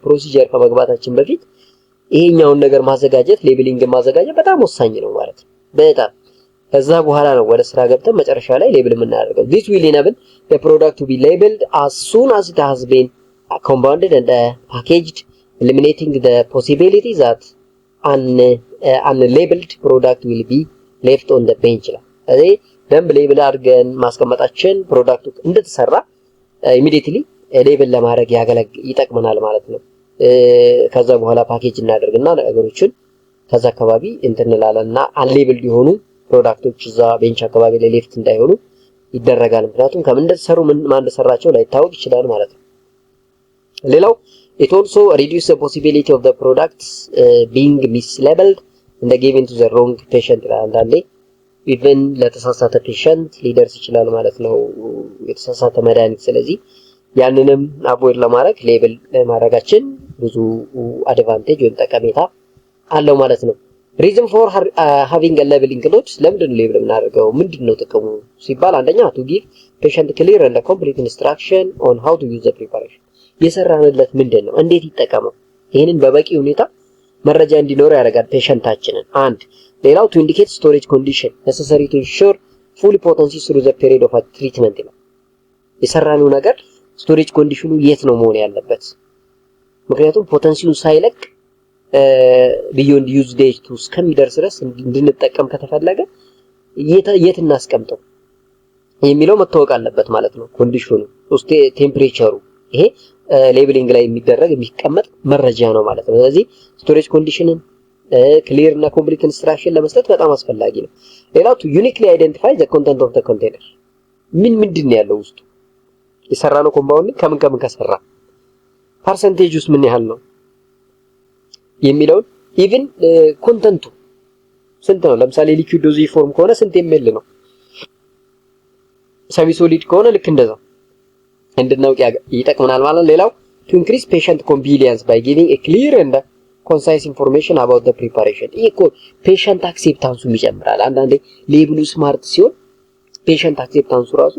ፕሮሲጀር ከመግባታችን በፊት ይሄኛውን ነገር ማዘጋጀት ሌብሊንግ ማዘጋጀት በጣም ወሳኝ ነው ማለት ነው። በጣም ከዛ በኋላ ነው ወደ ስራ ገብተን መጨረሻ ላይ ሌብል የምናደርገው። this will enable the product to be labeled as soon as it has been compounded and packaged, eliminating the possibility that unlabeled product will be left on the bench ላይ ስለዚህ ደንብ ሌብል አድርገን ማስቀመጣችን ፕሮዳክቱ እንደተሰራ ኢሚዲየትሊ ሌብል ለማድረግ ይጠቅመናል ማለት ነው። ከዛ በኋላ ፓኬጅ እናደርግና ነገሮችን ከዛ አካባቢ እንትንላለና አንሌብልድ የሆኑ ፕሮዳክቶች እዛ ቤንች አካባቢ ላይ ሌፍት እንዳይሆኑ ይደረጋል። ምክንያቱም ከምን እንደተሰሩ ማን እንደሰራቸው ላይታወቅ ይችላል ማለት ነው። ሌላው it also reduces the possibility of the products being mislabeled and given to the wrong patient. አንዳንዴ ኢቭን ለተሳሳተ ፔሸንት ሊደርስ ይችላል ማለት ነው የተሳሳተ መድኃኒት። ስለዚህ ያንንም አቮይድ ለማድረግ ሌብል ማድረጋችን ብዙ አድቫንቴጅ ወይም ጠቀሜታ አለው ማለት ነው። reason for having a labeling note ለምንድን ነው ሌብል የምናደርገው? ምንድነው ጥቅሙ ሲባል አንደኛ to give patient clear and complete instruction on how to use the preparation የሰራንለት ምንድነው እንዴት ይጠቀመው ይሄንን በበቂ ሁኔታ መረጃ እንዲኖር ያደርጋል ፔሸንታችንን። አንድ ሌላው to indicate storage condition necessary to ensure full potency through the period of treatment ነው። የሰራነው ነገር ስቶሬጅ ኮንዲሽኑ የት ነው መሆን ያለበት? ምክንያቱም ፖቴንሲውን ሳይለቅ ቢዮንድ ዩዝ ዴት ቱ እስከሚደርስ ድረስ እንድንጠቀም ከተፈለገ የት እናስቀምጠው የሚለው መታወቅ አለበት ማለት ነው። ኮንዲሽኑ ውስጥ ቴምፕሬቸሩ ይሄ ሌብሊንግ ላይ የሚቀመጥ መረጃ ነው ማለት ነው። ስለዚህ ስቶሬጅ ኮንዲሽንን ክሊር እና ኮምፕሊት ኢንስትራክሽን ለመስጠት በጣም አስፈላጊ ነው። ሌላው to uniquely identify the content of the container ምንድን ነው ያለው ውስጡ የሰራነው ኮምፓውንድ ከምን ከሰራ ፐርሰንቴጁስ ምን ያህል ነው የሚለውን ኢቭን ኮንተንቱ ስንት ነው። ለምሳሌ ሊኩዊድ ዶዚጅ ፎርም ከሆነ ስንት ኤምኤል ነው፣ ሰሚ ሶሊድ ከሆነ ልክ እንደዛ እንድናውቅ ይጠቅመናል ማለት ነው። ሌላው to increase patient convenience by giving a clear and concise information about the preparation ይሄ ፔሸንት አክሴፕታንሱ ይጨምራል። አንዳንዴ ሌብሉ ስማርት ሲሆን ፔሸንት አክሴፕታንሱ ራሱ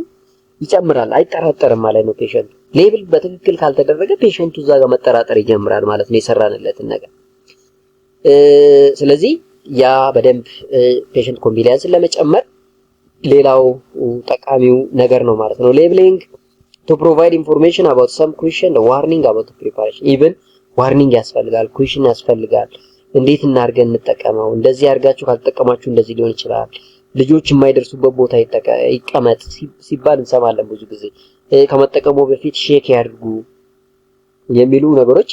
ይጨምራል፣ አይጠራጠርም ማለት ነው። ፔሸንቱ ሌብል በትክክል ካልተደረገ ፔሸንቱ እዛ ጋር መጠራጠር ይጀምራል ማለት ነው የሰራንለትን ነገር። ስለዚህ ያ በደንብ ፔሸንት ኮንቪኒየንስን ለመጨመር ሌላው ጠቃሚው ነገር ነው ማለት ነው። ሌብሊንግ to provide information about some question, the warning about the preparation. even warning ያስፈልጋል፣ ኩዌሽን ያስፈልጋል። እንዴት እናርገን እንጠቀመው፣ እንደዚህ አርጋችሁ ካልተጠቀማችሁ እንደዚህ ሊሆን ይችላል፣ ልጆች የማይደርሱበት ቦታ ይቀመጥ ሲባል እንሰማለን ብዙ ጊዜ። ከመጠቀሙ በፊት ሼክ ያድርጉ የሚሉ ነገሮች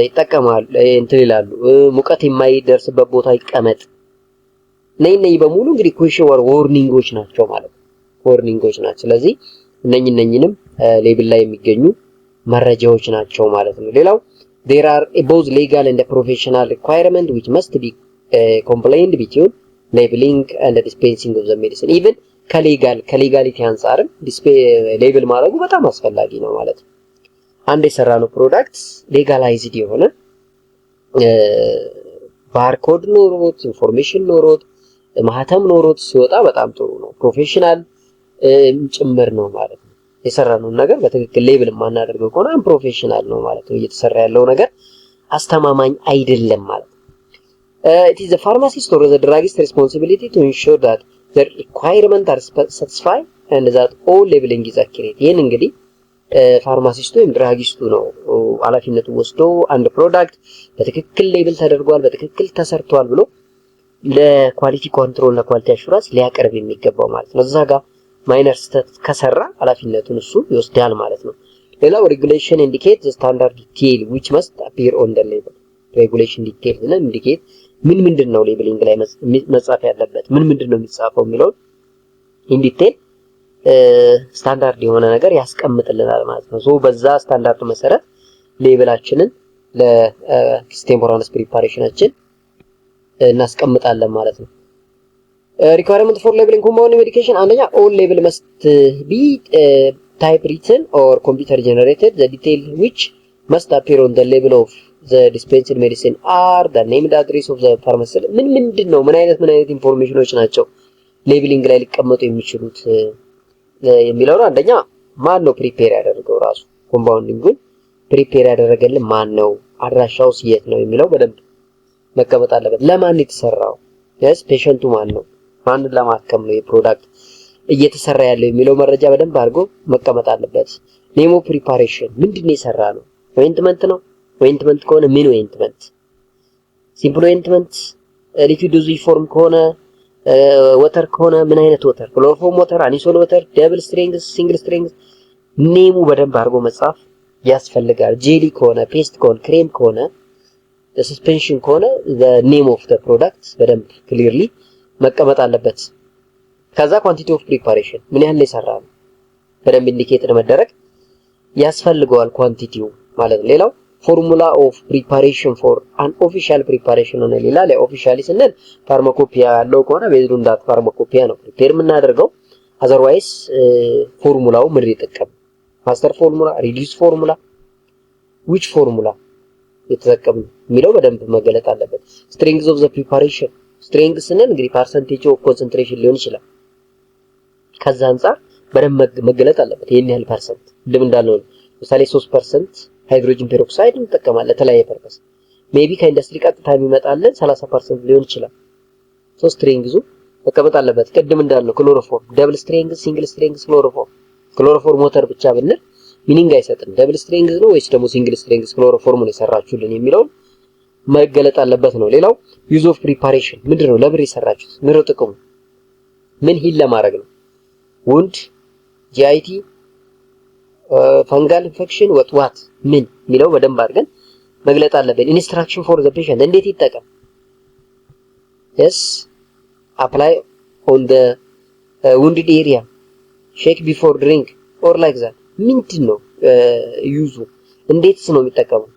ይጠቀማሉ እንትን ይላሉ። ሙቀት የማይደርስበት ቦታ ይቀመጥ። ነይ በሙሉ እንግዲህ ኩዌሽን ዋርኒንጎች ናቸው ማለት ነው። ዋርኒንጎች ናቸው። ስለዚህ እነኝንም ሌብል ላይ የሚገኙ መረጃዎች ናቸው ማለት ነው። ሌላው there are both legal and professional requirement which must be compliant between labeling and the dispensing of the medicine. even ከሌጋሊቲ አንፃርም ሌብል ማድረጉ በጣም አስፈላጊ ነው ማለት ነው። አንድ የሰራነው ፕሮዳክት ሌጋላይዝድ የሆነ ባርኮድ ኖሮት ኢንፎርሜሽን ኖሮት ማህተም ኖሮት ሲወጣ በጣም ጥሩ ነው። ፕሮፌሽናል ጭምር ነው ማለት ነው። የሰራነውን ነገር በትክክል ሌብል ማናደርገው ከሆነ ፕሮፌሽናል ነው ማለት ነው። እየተሰራ ያለው ነገር አስተማማኝ አይደለም ማለት ነው። it is the pharmacist or the druggist responsibility to ensure that the requirements are satisfied and that all labeling is accurate. ይሄን እንግዲህ ፋርማሲስቱ ወይም ድራጊስቱ ነው ኃላፊነቱን ወስዶ አንድ ፕሮዳክት በትክክል ሌብል ተደርጓል፣ በትክክል ተሰርቷል ብሎ ለኳሊቲ ኮንትሮል እና ኳሊቲ አሹራንስ ሊያቀርብ የሚገባው ማለት ነው። እዛ ጋር ማይነር ስህተት ከሰራ ኃላፊነቱን እሱ ይወስዳል ማለት ነው። ሌላው ሬጉሌሽን ኢንዲኬት ዘ ስታንዳርድ ዲቴይል which must appear on the label. ሬጉሌሽን ዲቴይል እና ኢንዲኬት ምንድነው ሌብሊንግ ላይ መጻፍ ያለበት ምንድነው የሚጻፈው የሚለው ኢን ዲቴይል ስታንዳርድ የሆነ ነገር ያስቀምጥልናል ማለት ነው። ሶ በዛ ስታንዳርድ መሰረት ሌብላችንን ለኤክስቴምፖራነስ ፕሪፓሬሽናችን እናስቀምጣለን ማለት ነው። requirement for labeling compound medication አንደኛ all label must be type written or computer generated. The detail which must appear on the label of the dispensed medicine are the name and address of the pharmacist. ምንድነው ምን አይነት ኢንፎርሜሽኖች ናቸው ሌብሊንግ ላይ ሊቀመጡ የሚችሉት የሚለው ነው። አንደኛ ማን ነው ፕሪፔር ያደረገው ራሱ ኮምፓውንዲንጉን ፕሪፔር ያደረገልን ማን ነው፣ አድራሻውስ የት ነው የሚለው በደንብ መቀመጥ አለበት። ለማን የተሰራው ፔሸንቱ ማን ነው፣ ማንን ለማከም ነው የፕሮዳክት እየተሰራ ያለው የሚለው መረጃ በደንብ አድርጎ መቀመጥ አለበት። ኔሞ ፕሪፓሬሽን ምንድነው የሰራ ነው፣ ኦይንትመንት ነው፣ ኦይንትመንት ከሆነ ምን ኦይንትመንት፣ ሲምፕል ኦይንትመንት፣ ሊኩዊድ ዶዝ ፎርም ከሆነ ወተር ከሆነ ምን አይነት ወተር፣ ክሎሮፎርም ወተር፣ አኒሶል ወተር፣ ደብል ስትሪንግስ፣ ሲንግል ስትሪንግስ ኔሙ በደንብ አድርጎ መጻፍ ያስፈልጋል። ጄሊ ከሆነ ፔስት ከሆነ ክሬም ከሆነ ሰስፔንሽን ከሆነ the name of the product በደንብ ክሊርሊ መቀመጥ አለበት። ከዛ ኳንቲቲ ኦፍ ፕሪፓሬሽን ምን ያህል ይሰራ ነው በደንብ ኢንዲኬት መደረግ ያስፈልገዋል ኳንቲቲው ማለት ነው። ሌላው ፎርሙላ ኦፍ ፕሪፓሬሽን ፎር አን ኦፊሻል ፕሪፓሬሽን ነው። ሌላ ለኦፊሻሊ ስንል ፋርማኮፒያ ያለው ከሆነ ቤዝድ ኦን ዳት ፋርማኮፒያ ነው ፕሪፔር የምናደርገው። አዘርዋይስ ፎርሙላው ምን ይጠቀም ማስተር ፎርሙላ፣ ሪዲዩስ ፎርሙላ፣ which ፎርሙላ የተጠቀም የሚለው በደንብ መገለጥ አለበት። ስትሪንግስ ኦፍ ዘ ፕሪፓሬሽን ስትሪንግስ ስንል እንግዲህ ፐርሰንቴጅ ኦፍ ኮንሰንትሬሽን ሊሆን ይችላል። ከዛ አንፃር በደንብ መገለጥ አለበት። ይሄን ያህል ፐርሰንት ልም እንዳለው ለምሳሌ 3% ሃይድሮጅን ፔሮክሳይድ እንጠቀማለን ለተለያየ ፐርፐስ። ሜቢ ከኢንዱስትሪ ቀጥታ የሚመጣልን 30% ሊሆን ይችላል። ሶ ስትሪንግዙ መቀመጥ አለበት። ቅድም እንዳልነው ክሎሮፎርም ደብል ስትሪንግስ፣ ሲንግል ስትሪንግስ፣ ክሎሮፎርም ሞተር ብቻ ብንል ሚኒንግ አይሰጥም። ደብል ስትሪንግስ ነው ወይስ ደግሞ ሲንግል ስትሪንግስ ክሎሮፎርም ነው የሰራችሁልን የሚለው መገለጥ አለበት ነው። ሌላው ዩዝ ኦፍ ፕሪፓሬሽን ምንድነው፣ ለብር የሰራችሁት ምንድነው ጥቅሙ፣ ምን ሂል ለማድረግ ነው፣ ውንድ፣ ጂአይቲ፣ ፈንጋል ኢንፌክሽን ወጥዋት ምን የሚለው በደንብ አድርገን መግለጥ አለበት። ኢንስትራክሽን ፎር ዘ ፔሸንት እንዴት ይጠቀም፣ yes apply on the wounded area, shake before drink or like that ምንድነው ዩዙ፣ እንዴትስ ነው የሚጠቀመው፣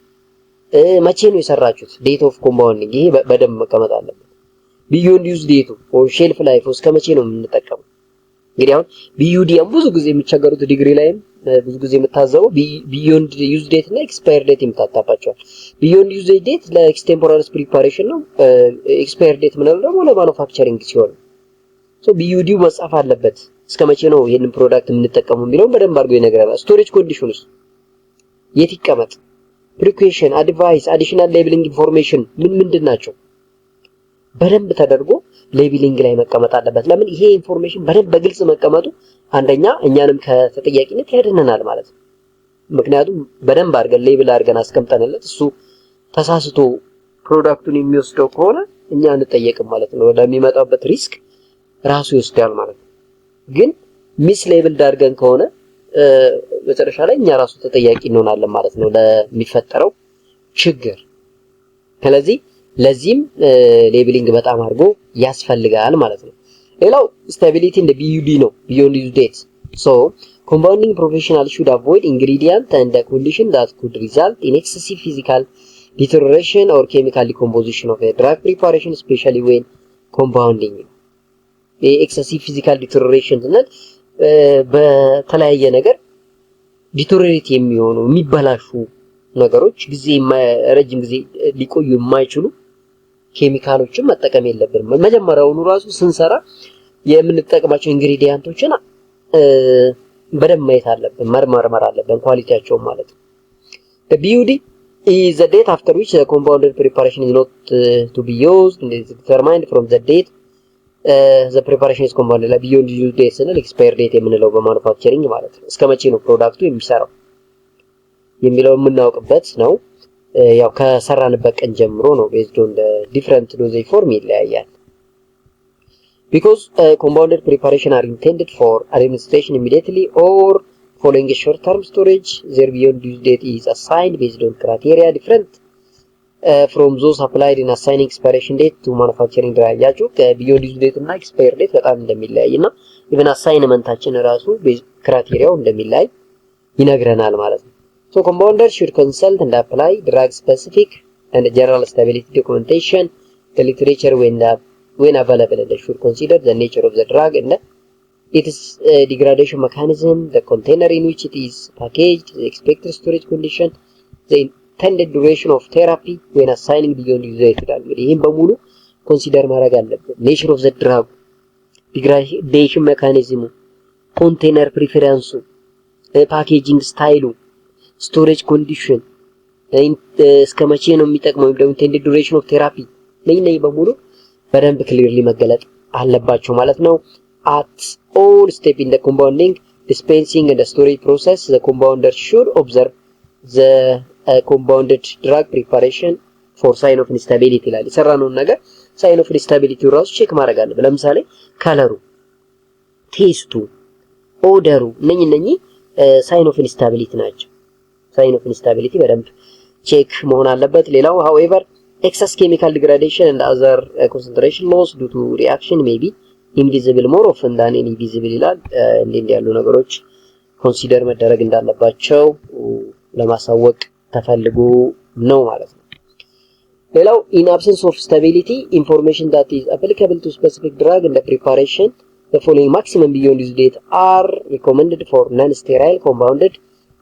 መቼ ነው የሰራችሁት፣ ዴት ኦፍ ኮምፓውንዲንግ ይሄ በደንብ መቀመጥ አለበት። ቢዮንድ ዩዝ ዴቱ ኦር ሼልፍ ላይፍ እስከ መቼ ነው የምንጠቀመው። እንግዲህ አሁን ቢዩዲ ብዙ ጊዜ የሚቸገሩት ዲግሪ ላይም ብዙ ጊዜ የምታዘበው ቢዮንድ ዩዝ ዴት እና ኤክስፓየር ዴት የምታጣባቸዋል። ቢዮንድ ዩዝ ዴት ለኤክስቴምፖራሪስ ፕሪፓሬሽን ነው። ኤክስፓየር ዴት ምንለው ደግሞ ለማኑፋክቸሪንግ ሲሆን ሶ ቢዩዲው መጻፍ አለበት። እስከ መቼ ነው ይሄንን ፕሮዳክት የምንጠቀመው የሚለውን በደንብ አድርጎ ይነግረናል። ስቶሬጅ ኮንዲሽንስ የት ይቀመጥ፣ ፕሪኩዌሽን፣ አድቫይስ፣ አዲሽናል ሌብሊንግ ኢንፎርሜሽን ምንድን ናቸው፣ በደንብ ተደርጎ ሌቢሊንግ ላይ መቀመጥ አለበት። ለምን ይሄ ኢንፎርሜሽን በደንብ በግልጽ መቀመጡ አንደኛ እኛንም ከተጠያቂነት ያድነናል ማለት ነው። ምክንያቱም በደንብ አድርገን ሌብል አድርገን አስቀምጠንለት እሱ ተሳስቶ ፕሮዳክቱን የሚወስደው ከሆነ እኛ አንጠየቅም ማለት ነው። ለሚመጣበት ሪስክ ራሱ ይወስዳል ማለት ነው። ግን ሚስ ሌብል አድርገን ከሆነ መጨረሻ ላይ እኛ ራሱ ተጠያቂ እንሆናለን ማለት ነው ለሚፈጠረው ችግር። ስለዚህ ለዚህም ሌብሊንግ በጣም አድርጎ ያስፈልጋል ማለት ነው። ሌላው ስታቢሊቲ እንደ ቢዩዲ ነው ቢዮንድ ዩዝ ዴት ሶ compounding professionals should avoid ingredient and a condition that could result in excessive physical deterioration or chemical decomposition of a drug preparation, especially when compounding. excessive physical deterioration ማለት በተለያየ ነገር ዲቶሬት የሚሆኑ የሚበላሹ ነገሮች ረጅም ጊዜ ሊቆዩ የማይችሉ ኬሚካሎችን መጠቀም የለብንም። መጀመሪያውኑ ራሱ ስንሰራ የምንጠቀማቸው ኢንግሪዲየንቶችን በደንብ ማየት አለብን፣ መርመር አለብን ኳሊቲያቸው ማለት ነው። the BUD is the date after which the compounded preparation is not to be used and is determined from the date the preparation is compounded. la beyond use date እና expire date የምንለው በማኑፋክቸሪንግ ማለት ነው። እስከመቼ ነው ፕሮዳክቱ የሚሰራው የሚለው የምናውቅበት ነው። ያው ከሰራንበት ቀን ጀምሮ ነው። based on the different dosage form ይለያያል። because compounded preparation are intended for administration immediately or following a short term storage, their beyond use date is assigned based on criteria different from those applied in assigning expiration date to manufacturing drug. ያችሁ beyond use date እና expire date በጣም እንደሚለያይና even assignmentታችን ራሱ ክራይቴሪያው እንደሚለያይ ይነግረናል ማለት ነው። so compounder should consult and apply drug specific and general stability documentation, the literature when available, and they should consider the nature of the drug and its degradation mechanism, the container in which it is packaged, the expected storage condition, the intended duration of therapy when assigning beyond use date ይላል። እንግዲህ ይሄን በሙሉ ኮንሲደር ማድረግ አለብን። nature of the drug, degradation mechanism, container preference, packaging style, storage condition, እስከ መቼ ነው የሚጠቅመው ወይም ደግሞ intended duration of therapy ነኝ በሙሉ በደንብ ክሊርሊ መገለጥ አለባቸው ማለት ነው። at all step in the compounding, dispensing and the storage process, the compounder should observe the compounded drug preparation for sign of instability ይላል። የሰራነውን ነገር sign of instability ራሱ ቼክ ማድረግ አለብን። ለምሳሌ ከለሩ፣ ቴስቱ፣ ኦደሩ እነኚህ sign of instability ናቸው። sign of instability በደንብ ቼክ መሆን አለበት። ሌላው however excess chemical degradation and other concentration loss due to reaction may be invisible more often than invisible ይላል። እንዴ ያሉ ነገሮች ኮንሲደር መደረግ እንዳለባቸው ለማሳወቅ ተፈልጎ ነው ማለት ነው። ሌላው in absence of stability information that is applicable to specific drug and the preparation, the following maximum beyond use date are recommended for non-sterile compounded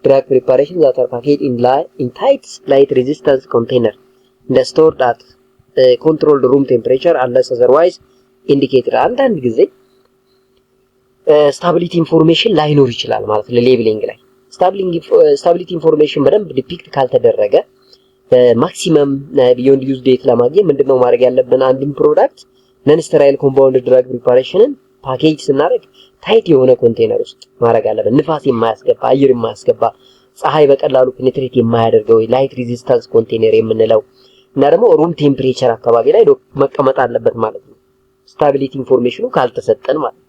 drug preparations that are packaged in tight light resistance container and stored at controlled room temperature unless otherwise indicated. አንዳንድ ጊዜ ስታቢሊቲ ኢንፎርሜሽን ላይኖር ይችላል ማለት ነው። ሌብሊንግ ላይ ስታቢሊቲ ኢንፎርሜሽን በደንብ ዲፒክት ካልተደረገ በማክሲመም ቢዮንድ ዩዝ ዴት ለማግኘት ምንድነው ማድረግ ያለብን? አንድን ፕሮዳክት ነን ስቴራይል ኮምፓውንድ ድራግ ፕሪፓሬሽንን ፓኬጅ ስናደርግ ታይት የሆነ ኮንቴነር ውስጥ ማድረግ አለብን። ንፋስ የማያስገባ አየር የማያስገባ ፀሐይ በቀላሉ ፔኔትሬት የማያደርገው ላይት ሬዚስታንስ ኮንቴነር የምንለው እና ደግሞ ሩም ቴምፕሬቸር አካባቢ ላይ መቀመጥ አለበት ማለት ነው። ስታቢሊቲ ኢንፎርሜሽኑ ካልተሰጠን ማለት ነው።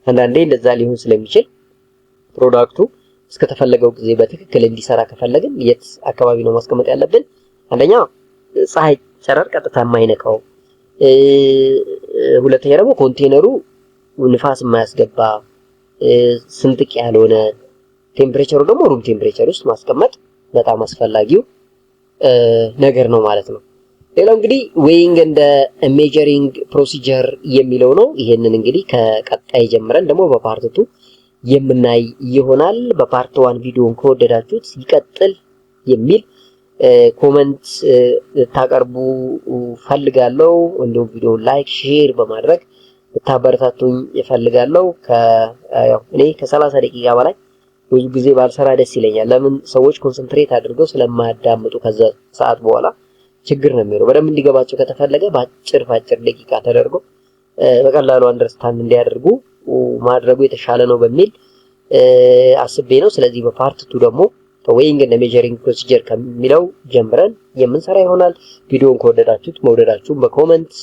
አንዳንዴ እንደዛ ሊሆን ስለሚችል ፕሮዳክቱ እስከተፈለገው ጊዜ በትክክል እንዲሰራ ከፈለግን የት አካባቢ ነው ማስቀመጥ ያለብን? አንደኛ ፀሐይ ጨረር ቀጥታ የማይነካው፣ ሁለተኛ ደግሞ ኮንቴነሩ ንፋስ የማያስገባ ስንጥቅ ያልሆነ፣ ቴምፕሬቸሩ ደግሞ ሩም ቴምፕሬቸር ውስጥ ማስቀመጥ በጣም አስፈላጊው ነገር ነው ማለት ነው። ሌላው እንግዲህ ዌይንግ እንደ ሜጀሪንግ ፕሮሲጀር የሚለው ነው። ይሄንን እንግዲህ ከቀጣይ ጀምረን ደግሞ በፓርት 2 የምናይ ይሆናል። በፓርት 1 ቪዲዮን ከወደዳችሁት ይቀጥል የሚል ኮሜንት ታቀርቡ ፈልጋለሁ። እንዲሁም ቪዲዮን ላይክ፣ ሼር በማድረግ ታበረታቱኝ እፈልጋለሁ። ያው እኔ ከ30 ደቂቃ በላይ ብዙ ጊዜ ባልሰራ ደስ ይለኛል። ለምን ሰዎች ኮንሰንትሬት አድርገው ስለማያዳምጡ ከዛ ሰዓት በኋላ ችግር ነው የሚሆነው። በደንብ እንዲገባቸው ከተፈለገ በአጭር ደቂቃ ተደርጎ በቀላሉ አንደርስታንድ እንዲያደርጉ ማድረጉ የተሻለ ነው በሚል አስቤ ነው። ስለዚህ በፓርት 2 ደግሞ weighing and measuring procedure ከሚለው ጀምረን የምንሰራ ይሆናል። ቪዲዮውን ከወደዳችሁት መውደዳችሁን በኮሜንት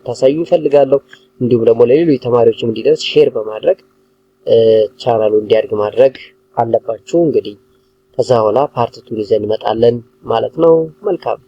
ታሳዩ ይፈልጋለሁ። እንዲሁም ደግሞ ለሌሎች ተማሪዎችም እንዲደርስ ሼር በማድረግ ቻናሉ እንዲያድግ ማድረግ አለባችሁ። እንግዲህ ከዛ በኋላ ፓርት 2 ይዘን እንመጣለን ማለት ነው። መልካም